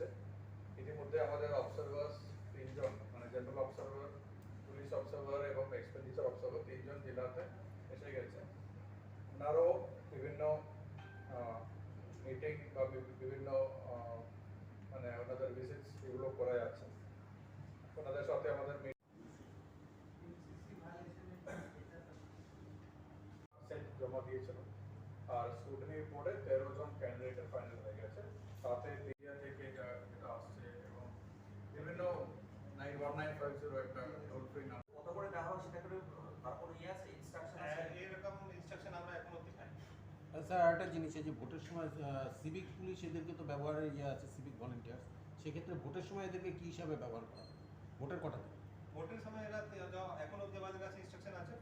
চলছে। ইতিমধ্যে আমাদের অবজারভার্স 3 জন, মানে জেনারেল অবজারভার, পুলিশ অবজারভার এবং এক্সপেন্ডিচার অবজারভার 3 জন জেলাতে এসে গেছে। ওনারও বিভিন্ন মিটিং বা বিভিন্ন মানে ওনাদের ভিজিটস এগুলো করা যাচ্ছে। ওনাদের সাথে আমাদের সেট জমা দিয়েছিল, আর স্ক্রুটিনি বোর্ডে 13 জন ক্যান্ডিডেটের ফাইনাল হয়ে গেছে। তাতে দিল্লি থেকে যেটা আসছে এবং বিভিন্ন 9195 একটা টোল ফ্রি নাম্বার। কত করে দেওয়া হবে সেটা করে তার কোনো ইয়ে আছে, ইনস্ট্রাকশন আছে? এরকম ইনস্ট্রাকশন আমরা এখনো অবধি পাইনি। স্যার আরেকটা জিনিস, এই যে ভোটের সময় সিভিক পুলিশ এদেরকে তো ব্যবহারের ইয়ে আছে, সিভিক ভলেন্টিয়ার্স, সেক্ষেত্রে ভোটের সময় এদেরকে কী হিসাবে ব্যবহার করা হয়? ভোটের কটাতে? ভোটের সময় এরা এখনো অবধি আমাদের কাছে ইনস্ট্রাকশন আছে